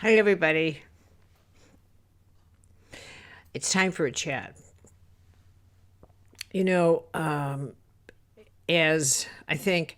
Hi, everybody. It's time for a chat. You know, as I think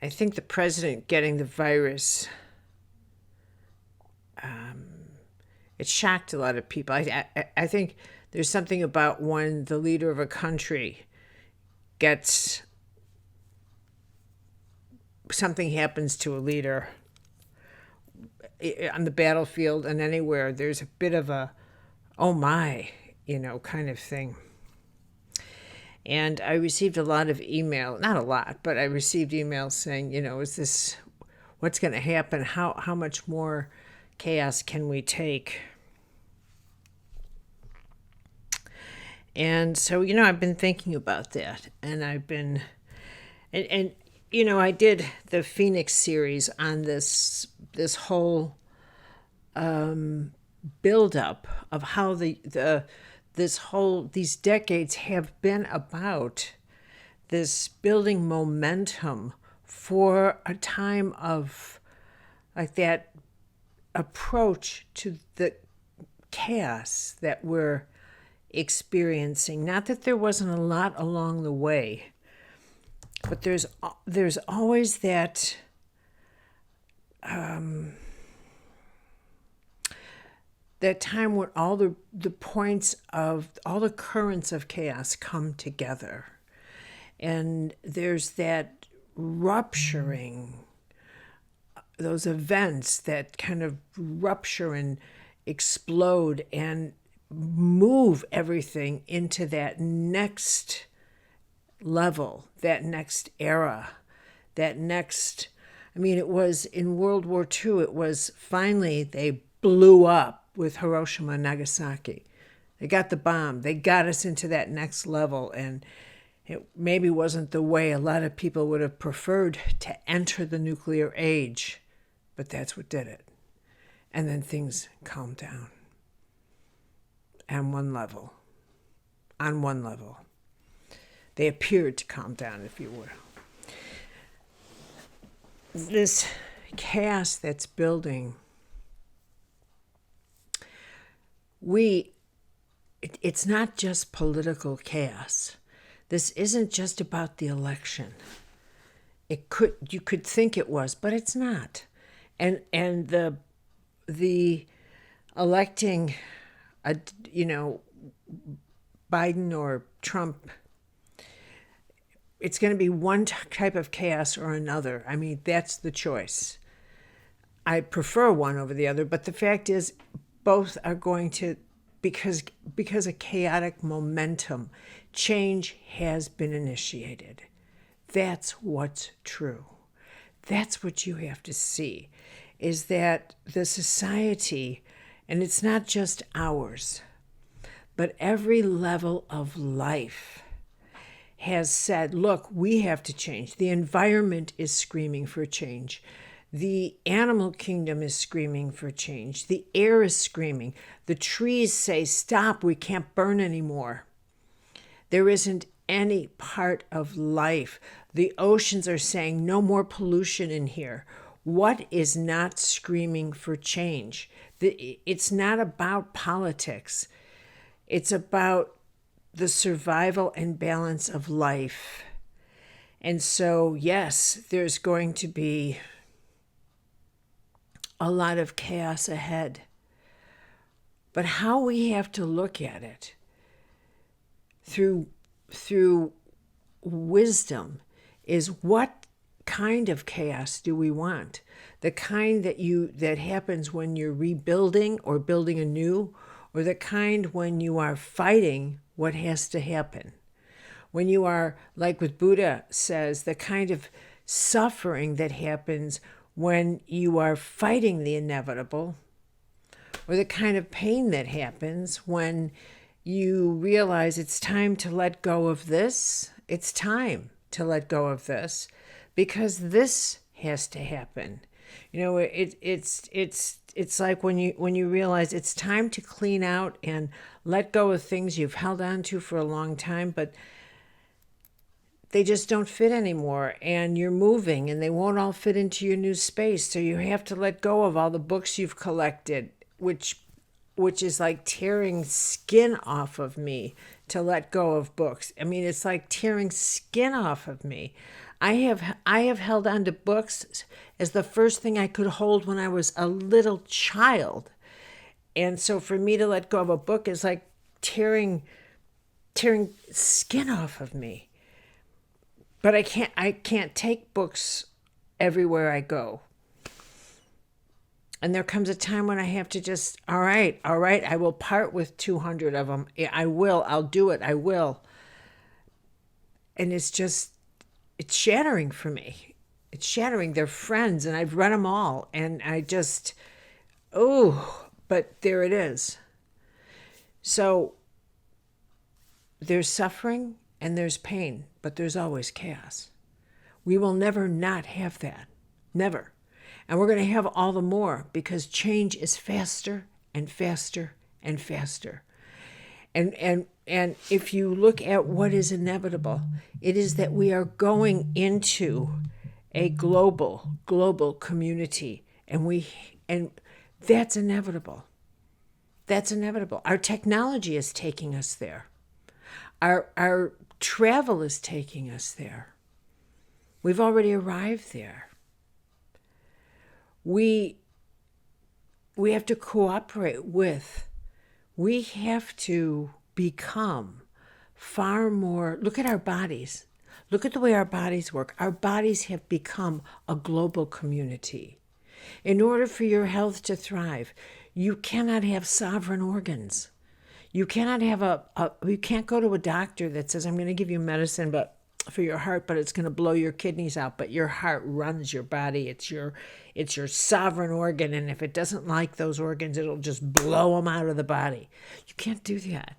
the president getting the virus, it shocked a lot of people. I think there's something about when the leader of a country gets something happens to a leader on the battlefield and anywhere. There's a bit of a oh my, kind of thing. And I received a lot of email, not a lot, but I received emails saying, is this what's going to happen? How much more chaos can we take? And so, I've been thinking about that, and and I did the Phoenix series on this whole buildup of how these decades have been about this building momentum for a time of like that approach to the chaos that we're experiencing. Not that there wasn't a lot along the way, but there's always that that time when all the points of all the currents of chaos come together, and there's that rupturing, those events that kind of rupture and explode and move everything into that next level, that next era, that next. I mean, it was in World War II, it was finally they blew up with Hiroshima and Nagasaki. They got the bomb. They got us into that next level, and it maybe wasn't the way a lot of people would have preferred to enter the nuclear age, but that's what did it. And then things calmed down. On one level. They appeared to calm down, if you will. This chaos that's building, it's not just political chaos. This isn't just about the election. You could think it was, but it's not. And the electing Biden or Trump, it's going to be one type of chaos or another. I mean, that's the choice. I prefer one over the other, but the fact is both are going to, because of chaotic momentum, change has been initiated. That's what's true. That's what you have to see, is that the society, and it's not just ours, but every level of life has said, look, we have to change. The environment is screaming for change. The animal kingdom is screaming for change. The air is screaming. The trees say, stop, we can't burn anymore. There isn't any part of life. The oceans are saying, no more pollution in here. What is not screaming for change? It's not about politics. It's about the survival and balance of life. And so, yes, there's going to be a lot of chaos ahead. But how we have to look at it through wisdom is, what kind of chaos do we want? The kind that happens when you're rebuilding or building anew, or the kind when you are fighting what has to happen? When you are, like what Buddha says, the kind of suffering that happens when you are fighting the inevitable, or the kind of pain that happens when you realize it's time to let go of this. It's time to let go of this because this has to happen. It's like when you realize it's time to clean out and let go of things you've held on to for a long time, but they just don't fit anymore, and you're moving and they won't all fit into your new space, so you have to let go of all the books you've collected, which is like tearing skin off of me to let go of books. I mean, it's like tearing skin off of me. I have held on to books as the first thing I could hold when I was a little child. And so for me to let go of a book is like tearing skin off of me. But I can't take books everywhere I go. And there comes a time when I have to just, all right, I will part with 200 of them. Yeah, I'll do it, I will. And it's shattering for me. It's shattering. They're friends, and I've read them all. And but there it is. So there's suffering and there's pain, but there's always chaos. We will never not have that. Never. And we're going to have all the more because change is faster and faster and faster. And if you look at what is inevitable, it is that we are going into a global community, and that's inevitable. That's inevitable. Our technology is taking us there. Our travel is taking us there. We've already arrived there. We have to cooperate with. We have to become far more. Look at our bodies. Look at the way our bodies work. Our bodies have become a global community. In order for your health to thrive, you cannot have sovereign organs. You cannot have you can't go to a doctor that says, I'm going to give you medicine for your heart, but it's going to blow your kidneys out. But your heart runs your body. It's your sovereign organ. And if it doesn't like those organs, it'll just blow them out of the body. You can't do that.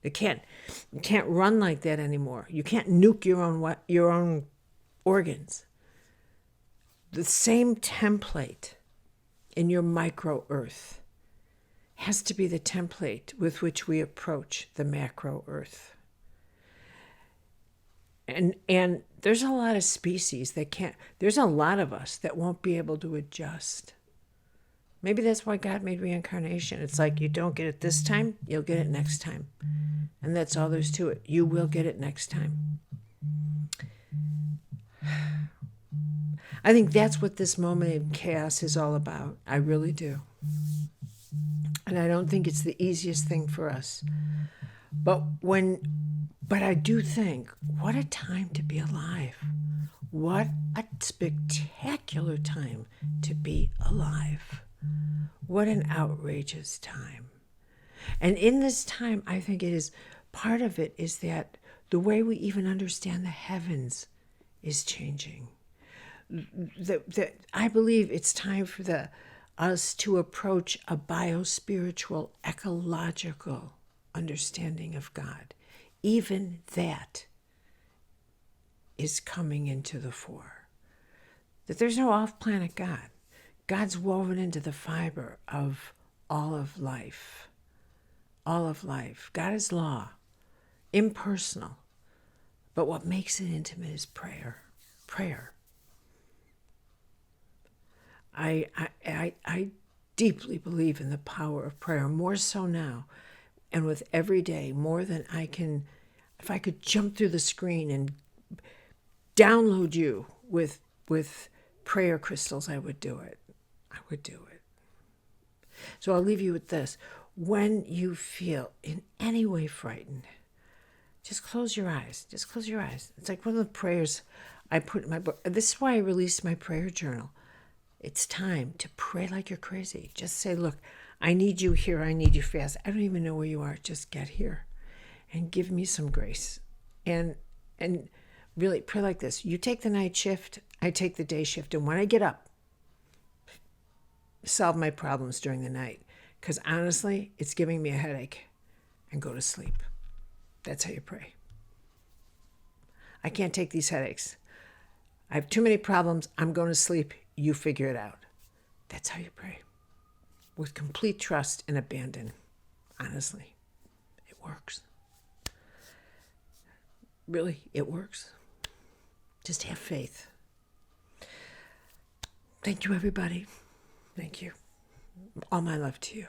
You can't run like that anymore. You can't nuke your own organs. The same template in your micro earth has to be the template with which we approach the macro earth. And there's a lot of species that can't, there's a lot of us that won't be able to adjust. Maybe that's why God made reincarnation. It's like, you don't get it this time, you'll get it next time. And that's all there's to it. You will get it next time. I think that's what this moment in chaos is all about. I really do. And I don't think it's the easiest thing for us. But I do think, what a time to be alive. What a spectacular time to be alive. What an outrageous time. And in this time, I think part of it is that the way we even understand the heavens is changing. I believe it's time for us to approach a biospiritual, ecological understanding of God. Even that is coming into the fore. That there's no off-planet God. God's woven into the fiber of all of life. All of life. God is law, impersonal. But what makes it intimate is prayer. Prayer. I deeply believe in the power of prayer, more so now, and with every day, more than I can. If I could jump through the screen and download you with prayer crystals, I would do it. I would do it. So I'll leave you with this. When you feel in any way frightened, just close your eyes. Just close your eyes. It's like one of the prayers I put in my book. This is why I released my prayer journal. It's time to pray like you're crazy. Just say, look, I need you here. I need you fast. I don't even know where you are. Just get here and give me some grace. And really pray like this. You take the night shift. I take the day shift. And when I get up, solve my problems during the night. Because honestly, it's giving me a headache. And go to sleep. That's how you pray. I can't take these headaches. I have too many problems. I'm going to sleep. You figure it out. That's how you pray. With complete trust and abandon. Honestly, it works. really, it works. Just have faith. Thank you, everybody. Thank you. All my love to you.